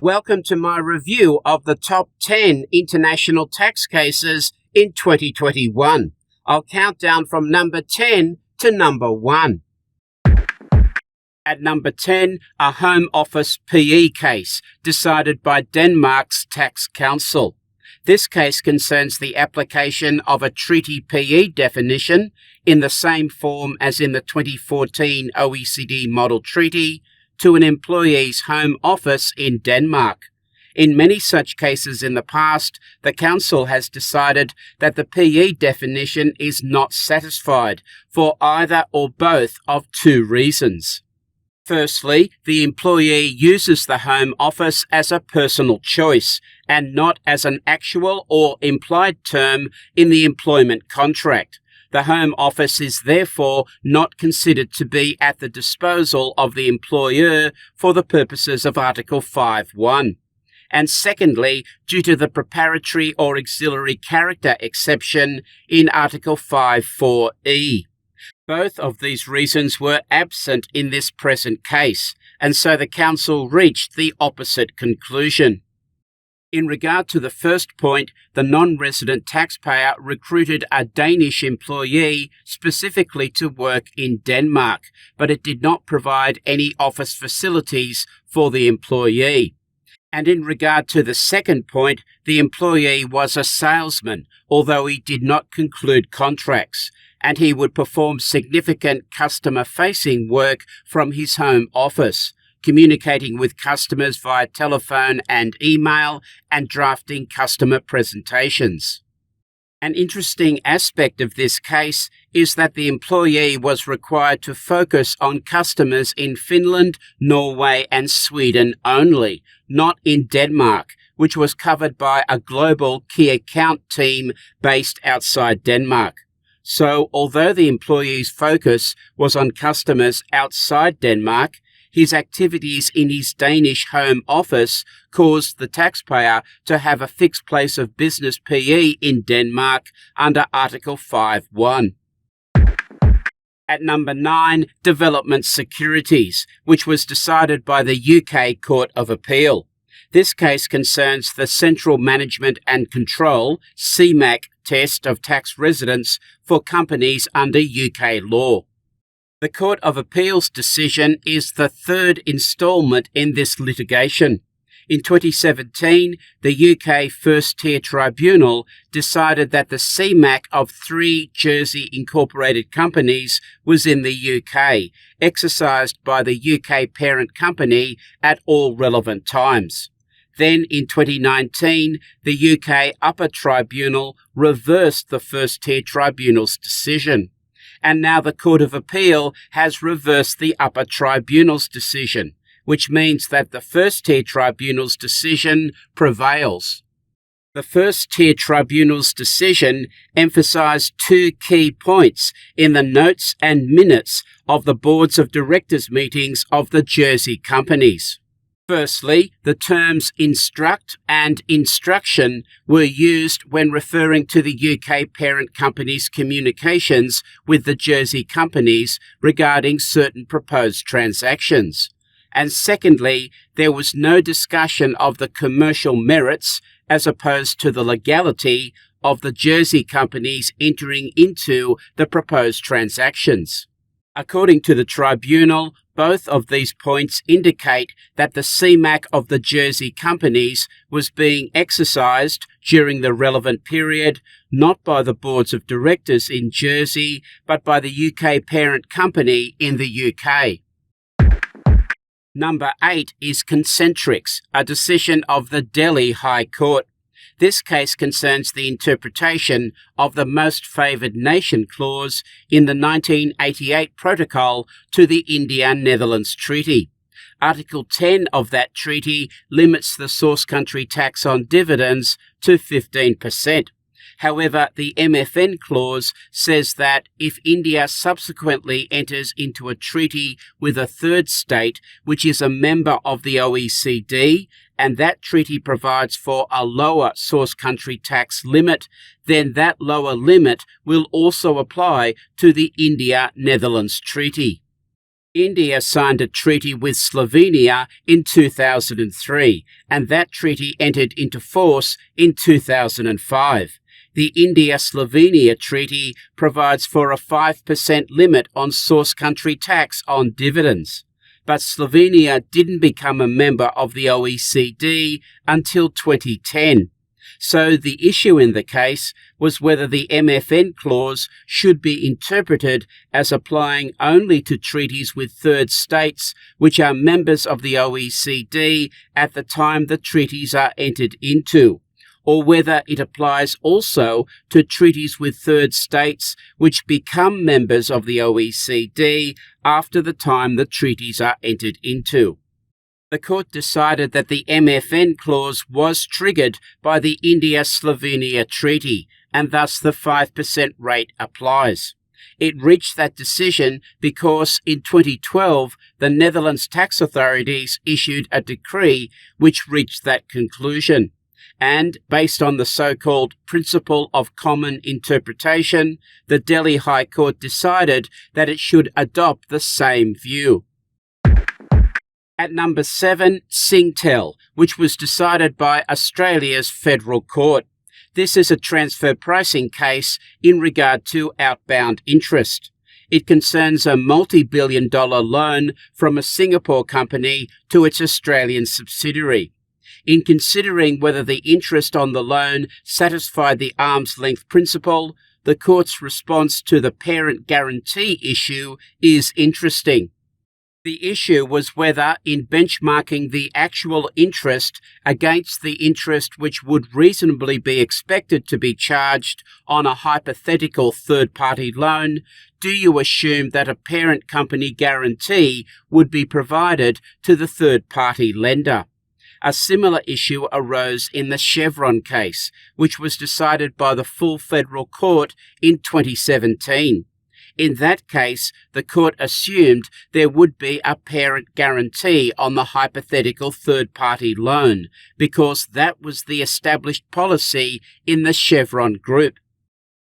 Welcome to my review of the top 10 international tax cases in 2021. I'll count down from number 10 to number 1. At number 10, a Home Office PE case decided by Denmark's Tax Council. This case concerns the application of a treaty PE definition in the same form as in the 2014 OECD Model Treaty to an employee's home office in Denmark. In many such cases in the past, the Council has decided that the PE definition is not satisfied for either or both of two reasons. Firstly, the employee uses the home office as a personal choice and not as an actual or implied term in the employment contract. The home office is therefore not considered to be at the disposal of the employer for the purposes of Article 5.1. And secondly, due to the preparatory or auxiliary character exception in Article 5.4e. Both of these reasons were absent in this present case, and so the Council reached the opposite conclusion. In regard to the first point, the non-resident taxpayer recruited a Danish employee specifically to work in Denmark, but it did not provide any office facilities for the employee. And in regard to the second point, the employee was a salesman, although he did not conclude contracts, and he would perform significant customer-facing work from his home office, communicating with customers via telephone and email, and drafting customer presentations. An interesting aspect of this case is that the employee was required to focus on customers in Finland, Norway, and Sweden only, not in Denmark, which was covered by a global key account team based outside Denmark. So, although the employee's focus was on customers outside Denmark, his activities in his Danish home office caused the taxpayer to have a fixed place of business PE in Denmark under Article 5.1. At number 9, Development Securities, which was decided by the UK Court of Appeal. This case concerns the Central Management and Control (CMAC) test of tax residence for companies under UK law. The Court of Appeal's decision is the third instalment in this litigation. In 2017, the UK First-Tier Tribunal decided that the CMAC of 3 Jersey incorporated companies was in the UK, exercised by the UK parent company at all relevant times. Then, in 2019, the UK Upper Tribunal reversed the First-Tier Tribunal's decision. And now the Court of Appeal has reversed the Upper Tribunal's decision, which means that the First-Tier Tribunal's decision prevails. The First-Tier Tribunal's decision emphasised 2 key points in the notes and minutes of the Boards of Directors meetings of the Jersey companies. Firstly, the terms instruct and instruction were used when referring to the UK parent company's communications with the Jersey companies regarding certain proposed transactions. And secondly, there was no discussion of the commercial merits as opposed to the legality of the Jersey companies entering into the proposed transactions. According to the tribunal, both of these points indicate that the CMAC of the Jersey companies was being exercised during the relevant period, not by the boards of directors in Jersey, but by the UK parent company in the UK. Number 8 is Concentrix, a decision of the Delhi High Court. This case concerns the interpretation of the Most Favoured Nation clause in the 1988 Protocol to the India-Netherlands Treaty. Article 10 of that treaty limits the source country tax on dividends to 15%. However, the MFN clause says that if India subsequently enters into a treaty with a third state, which is a member of the OECD, and that treaty provides for a lower source country tax limit, then that lower limit will also apply to the India-Netherlands Treaty. India signed a treaty with Slovenia in 2003, and that treaty entered into force in 2005. The India-Slovenia Treaty provides for a 5% limit on source country tax on dividends. But Slovenia didn't become a member of the OECD until 2010. So the issue in the case was whether the MFN clause should be interpreted as applying only to treaties with third states which are members of the OECD at the time the treaties are entered into, or whether it applies also to treaties with third states which become members of the OECD after the time the treaties are entered into. The court decided that the MFN clause was triggered by the India-Slovenia Treaty, and thus the 5% rate applies. It reached that decision because in 2012, the Netherlands tax authorities issued a decree which reached that conclusion. And based on the so-called principle of common interpretation, the Delhi High Court decided that it should adopt the same view. At number 7, Singtel, which was decided by Australia's Federal Court. This is a transfer pricing case in regard to outbound interest. It concerns a multi-billion-dollar loan from a Singapore company to its Australian subsidiary. In considering whether the interest on the loan satisfied the arm's length principle, the court's response to the parent guarantee issue is interesting. The issue was whether, in benchmarking the actual interest against the interest which would reasonably be expected to be charged on a hypothetical third-party loan, do you assume that a parent company guarantee would be provided to the third-party lender? A similar issue arose in the Chevron case, which was decided by the full federal court in 2017. In that case, the court assumed there would be a parent guarantee on the hypothetical third-party loan because that was the established policy in the Chevron group.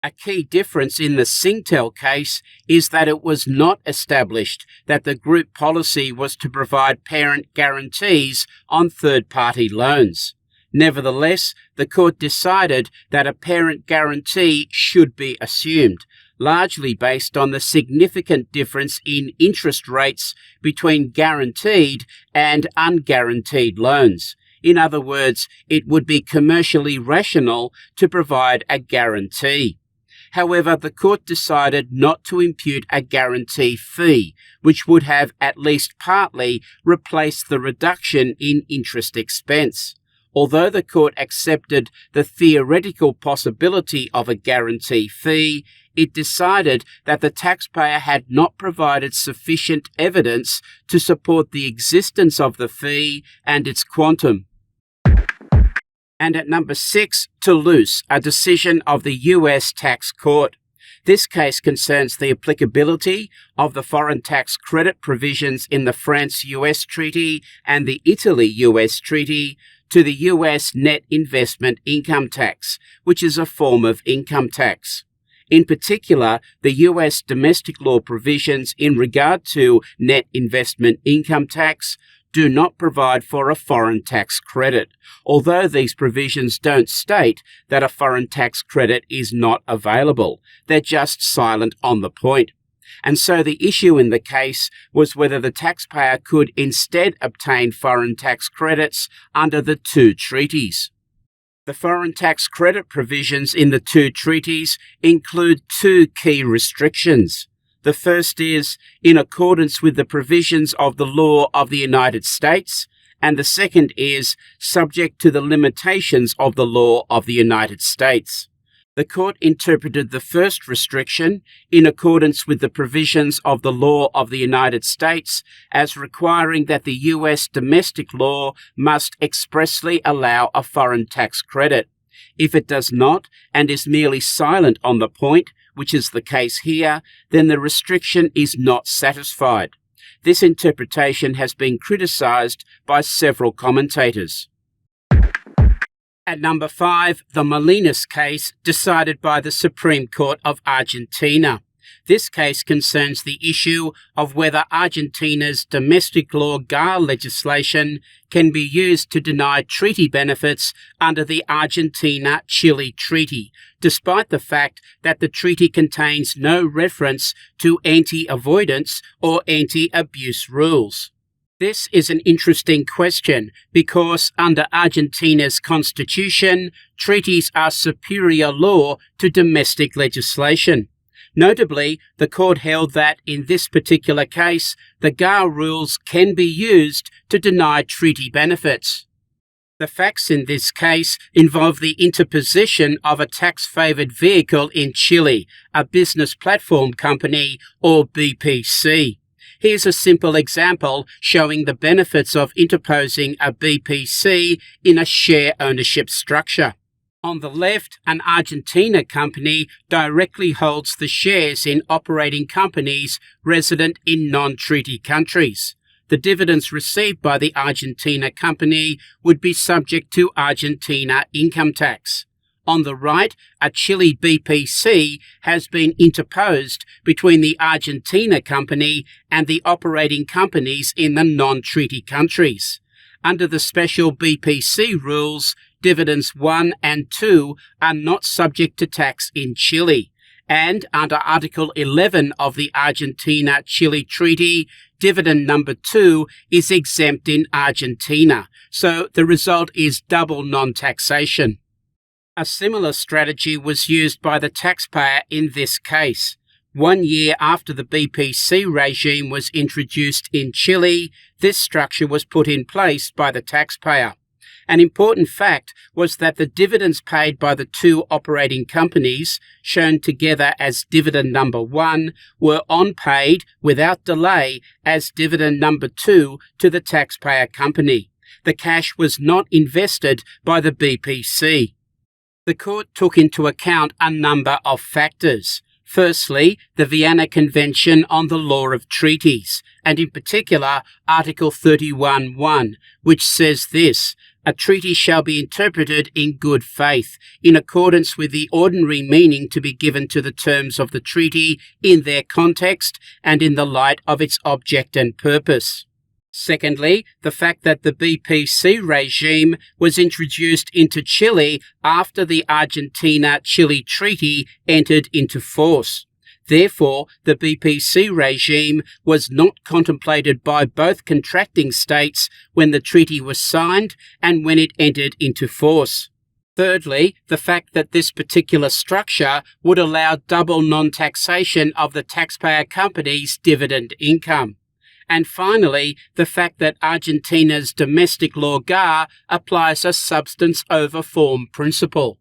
A key difference in the Singtel case is that it was not established that the group policy was to provide parent guarantees on third-party loans. Nevertheless, the court decided that a parent guarantee should be assumed, largely based on the significant difference in interest rates between guaranteed and unguaranteed loans. In other words, it would be commercially rational to provide a guarantee. However, the court decided not to impute a guarantee fee, which would have at least partly replaced the reduction in interest expense. Although the court accepted the theoretical possibility of a guarantee fee, it decided that the taxpayer had not provided sufficient evidence to support the existence of the fee and its quantum. And at number 6, Toulouse, a decision of the US Tax Court. This case concerns the applicability of the foreign tax credit provisions in the France-US Treaty and the Italy-US Treaty to the US net investment income tax, which is a form of income tax. In particular, the US domestic law provisions in regard to net investment income tax do not provide for a foreign tax credit, although these provisions don't state that a foreign tax credit is not available. They're just silent on the point. And so the issue in the case was whether the taxpayer could instead obtain foreign tax credits under the two treaties. The foreign tax credit provisions in the two treaties include two key restrictions. The first is in accordance with the provisions of the law of the United States, and the second is subject to the limitations of the law of the United States. The court interpreted the first restriction in accordance with the provisions of the law of the United States as requiring that the US domestic law must expressly allow a foreign tax credit. If it does not and is merely silent on the point, which is the case here, then the restriction is not satisfied. This interpretation has been criticized by several commentators. At number 5, the Molinas case decided by the Supreme Court of Argentina. This case concerns the issue of whether Argentina's domestic law GAR legislation can be used to deny treaty benefits under the Argentina-Chile Treaty, despite the fact that the treaty contains no reference to anti-avoidance or anti-abuse rules. This is an interesting question because under Argentina's constitution, treaties are superior law to domestic legislation. Notably, the court held that in this particular case, the GAR rules can be used to deny treaty benefits. The facts in this case involve the interposition of a tax-favoured vehicle in Chile, a business platform company, or BPC. Here's a simple example showing the benefits of interposing a BPC in a share ownership structure. On the left, an Argentina company directly holds the shares in operating companies resident in non-treaty countries. The dividends received by the Argentina company would be subject to Argentina income tax. On the right, a Chile BPC has been interposed between the Argentina company and the operating companies in the non-treaty countries. Under the special BPC rules, dividends 1 and 2 are not subject to tax in Chile, and under Article 11 of the Argentina-Chile Treaty, dividend number 2 is exempt in Argentina, so the result is double non-taxation. A similar strategy was used by the taxpayer in this case. 1 year after the BPC regime was introduced in Chile, this structure was put in place by the taxpayer. An important fact was that the dividends paid by the two operating companies, shown together as dividend number 1, were on-paid without delay as dividend number 2 to the taxpayer company. The cash was not invested by the BPC. The court took into account a number of factors. Firstly, the Vienna Convention on the Law of Treaties, and in particular Article 31(1), which says this: "A treaty shall be interpreted in good faith, in accordance with the ordinary meaning to be given to the terms of the treaty in their context and in the light of its object and purpose." Secondly, the fact that the BPC regime was introduced into Chile after the Argentina-Chile Treaty entered into force. Therefore, the BPC regime was not contemplated by both contracting states when the treaty was signed and when it entered into force. Thirdly, the fact that this particular structure would allow double non-taxation of the taxpayer company's dividend income. And finally, the fact that Argentina's domestic law GAR applies a substance over form principle.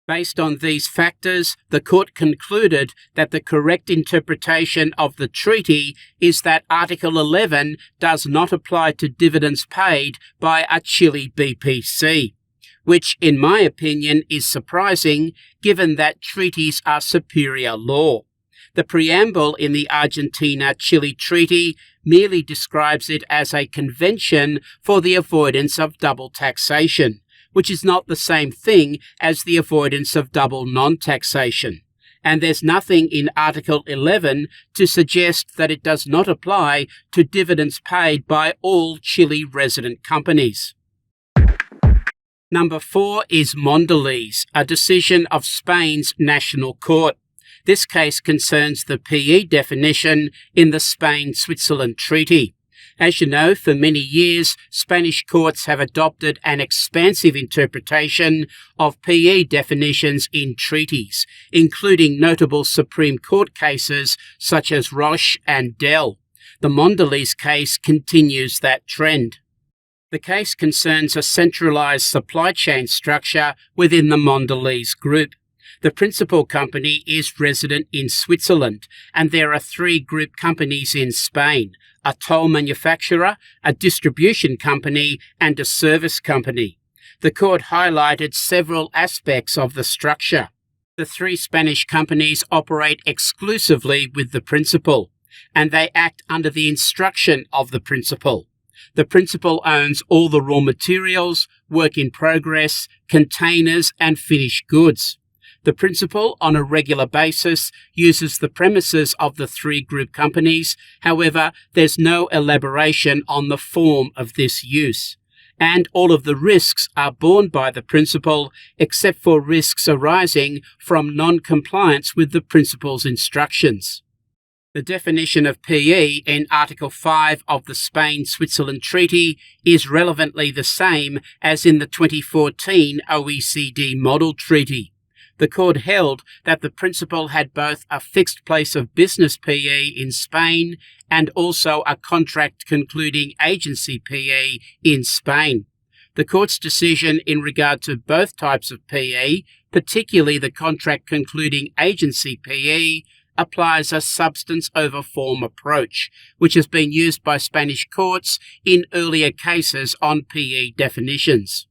Based on these factors, the court concluded that the correct interpretation of the treaty is that Article 11 does not apply to dividends paid by a Chile BPC, which in my opinion is surprising given that treaties are superior law. The preamble in the Argentina-Chile Treaty merely describes it as a convention for the avoidance of double taxation, which is not the same thing as the avoidance of double non-taxation. And there's nothing in Article 11 to suggest that it does not apply to dividends paid by all Chile resident companies. Number 4 is Mondelez, a decision of Spain's National Court. This case concerns the PE definition in the Spain-Switzerland Treaty. As you know, for many years, Spanish courts have adopted an expansive interpretation of PE definitions in treaties, including notable Supreme Court cases such as Roche and Dell. The Mondelez case continues that trend. The case concerns a centralized supply chain structure within the Mondelez Group. The principal company is resident in Switzerland, and there are 3 group companies in Spain: a toll manufacturer, a distribution company, and a service company. The court highlighted several aspects of the structure. The 3 Spanish companies operate exclusively with the principal, and they act under the instruction of the principal. The principal owns all the raw materials, work in progress, containers, and finished goods. The principal, on a regular basis, uses the premises of the three group companies. However, there's no elaboration on the form of this use. And all of the risks are borne by the principal, except for risks arising from non-compliance with the principal's instructions. The definition of PE in Article 5 of the Spain-Switzerland Treaty is relevantly the same as in the 2014 OECD Model Treaty. The court held that the principal had both a fixed place of business PE in Spain and also a contract concluding agency PE in Spain. The court's decision in regard to both types of PE, particularly the contract concluding agency PE, applies a substance over form approach, which has been used by Spanish courts in earlier cases on PE definitions.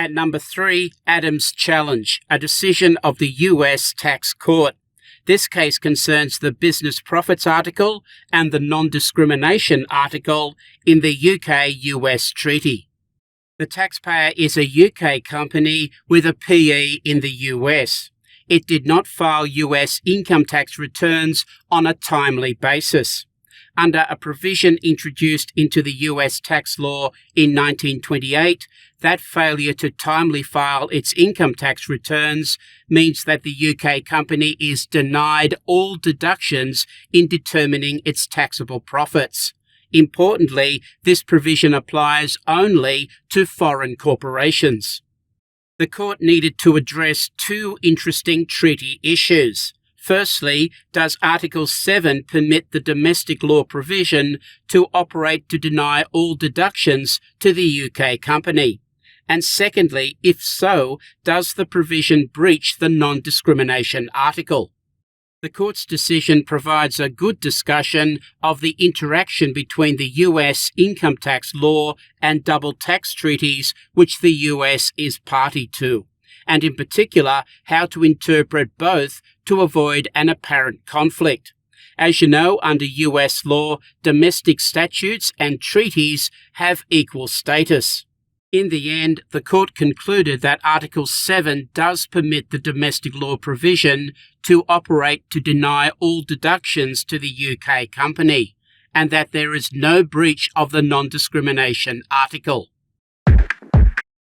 At number 3, Adams Challenge, a decision of the US Tax Court. This case concerns the business profits article and the non-discrimination article in the UK-US treaty. The taxpayer is a UK company with a PE in the US. It did not file US income tax returns on a timely basis. Under a provision introduced into the US tax law in 1928, that failure to timely file its income tax returns means that the UK company is denied all deductions in determining its taxable profits. Importantly, this provision applies only to foreign corporations. The court needed to address two interesting treaty issues. Firstly, does Article 7 permit the domestic law provision to operate to deny all deductions to the UK company? And secondly, if so, does the provision breach the non-discrimination article? The court's decision provides a good discussion of the interaction between the US income tax law and double tax treaties which the US is party to, and in particular how to interpret both to avoid an apparent conflict. As you know, under US law, domestic statutes and treaties have equal status. In the end, the court concluded that Article 7 does permit the domestic law provision to operate to deny all deductions to the UK company, and that there is no breach of the non-discrimination article.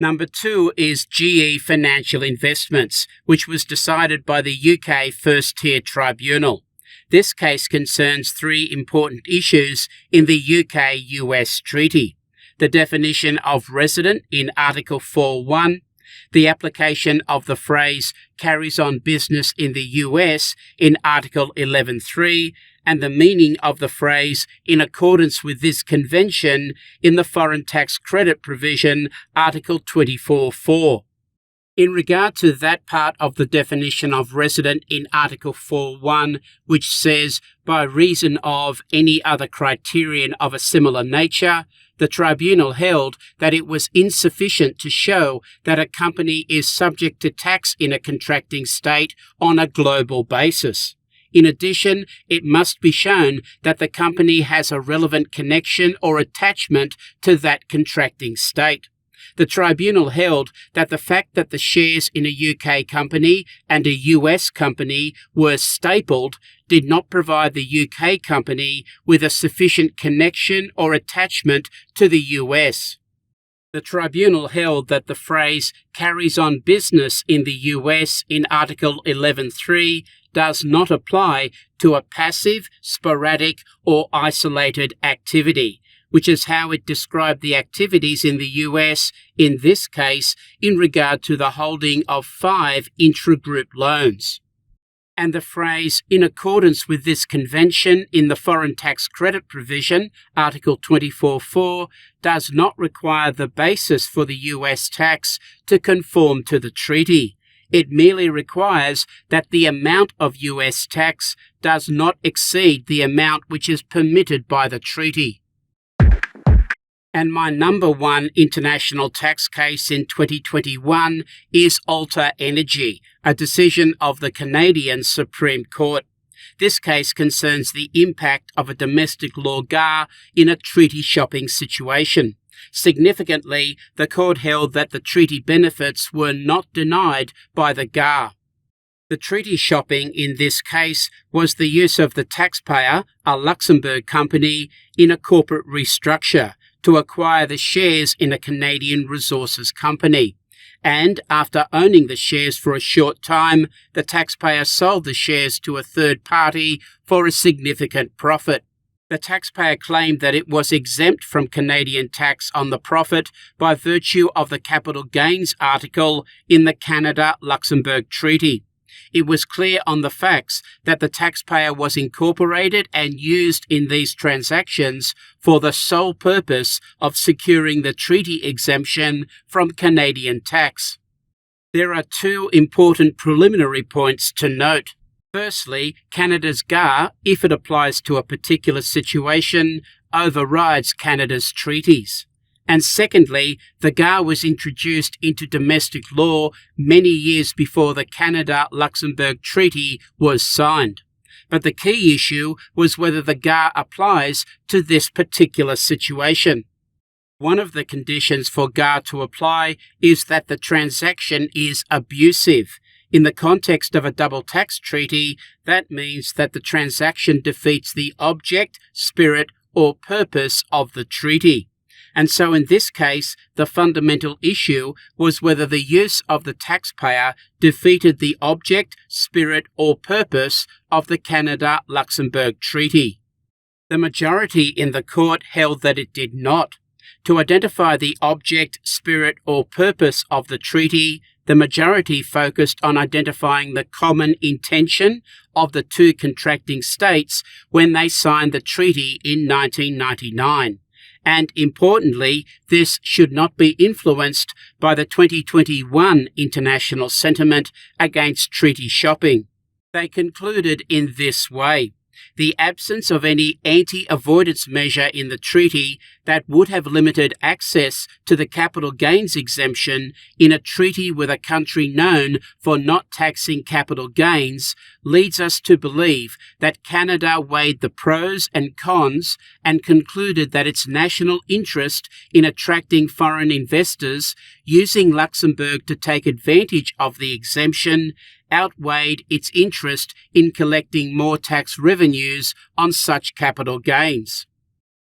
Number 2 is GE Financial Investments, which was decided by the UK First Tier Tribunal. This case concerns three important issues in the UK-US treaty: the definition of resident in Article 4.1, the application of the phrase carries on business in the US in Article 11.3, and the meaning of the phrase in accordance with this convention in the foreign tax credit provision Article 24.4. In regard to that part of the definition of resident in Article 4.1, which says, by reason of any other criterion of a similar nature, the tribunal held that it was insufficient to show that a company is subject to tax in a contracting state on a global basis. In addition, it must be shown that the company has a relevant connection or attachment to that contracting state. The tribunal held that the fact that the shares in a UK company and a US company were stapled did not provide the UK company with a sufficient connection or attachment to the US. The tribunal held that the phrase carries on business in the US in Article 11.3 does not apply to a passive, sporadic, or isolated activity, which is how it described the activities in the US, in this case, in regard to the holding of 5 intragroup loans. And the phrase, in accordance with this convention in the foreign tax credit provision, Article 24.4, does not require the basis for the US tax to conform to the treaty. It merely requires that the amount of US tax does not exceed the amount which is permitted by the treaty. And my number 1 international tax case in 2021 is Alta Energy, a decision of the Canadian Supreme Court. This case concerns the impact of a domestic law GAR in a treaty shopping situation. Significantly, the court held that the treaty benefits were not denied by the GAR. The treaty shopping in this case was the use of the taxpayer, a Luxembourg company, in a corporate restructure to acquire the shares in a Canadian resources company. And after owning the shares for a short time, the taxpayer sold the shares to a third party for a significant profit. The taxpayer claimed that it was exempt from Canadian tax on the profit by virtue of the capital gains article in the Canada-Luxembourg Treaty. It was clear on the facts that the taxpayer was incorporated and used in these transactions for the sole purpose of securing the treaty exemption from Canadian tax. There are two important preliminary points to note. Firstly, Canada's GAR, if it applies to a particular situation, overrides Canada's treaties. And secondly, the GAR was introduced into domestic law many years before the Canada-Luxembourg Treaty was signed. But the key issue was whether the GAR applies to this particular situation. One of the conditions for GAR to apply is that the transaction is abusive. In the context of a double tax treaty, that means that the transaction defeats the object, spirit, or purpose of the treaty. And so in this case, the fundamental issue was whether the use of the taxpayer defeated the object, spirit, or purpose of the Canada-Luxembourg Treaty. The majority in the court held that it did not. To identify the object, spirit, or purpose of the treaty, the majority focused on identifying the common intention of the two contracting states when they signed the treaty in 1999. And importantly, this should not be influenced by the 2021 international sentiment against treaty shopping. They concluded in this way: the absence of any anti-avoidance measure in the treaty that would have limited access to the capital gains exemption in a treaty with a country known for not taxing capital gains leads us to believe that Canada weighed the pros and cons and concluded that its national interest in attracting foreign investors using Luxembourg to take advantage of the exemption outweighed its interest in collecting more tax revenues on such capital gains.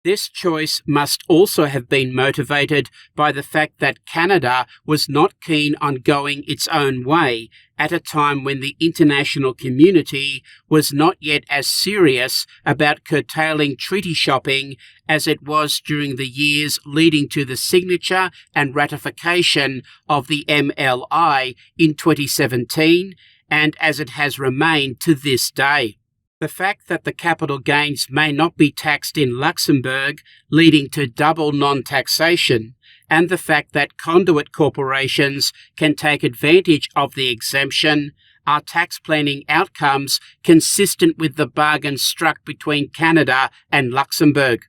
This choice must also have been motivated by the fact that Canada was not keen on going its own way at a time when the international community was not yet as serious about curtailing treaty shopping as it was during the years leading to the signature and ratification of the MLI in 2017, and as it has remained to this day. The fact that the capital gains may not be taxed in Luxembourg, leading to double non-taxation, and the fact that conduit corporations can take advantage of the exemption are tax planning outcomes consistent with the bargain struck between Canada and Luxembourg.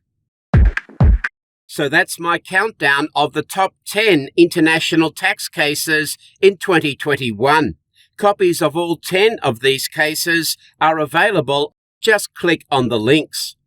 So that's my countdown of the top 10 international tax cases in 2021. Copies of all 10 of these cases are available. Just click on the links.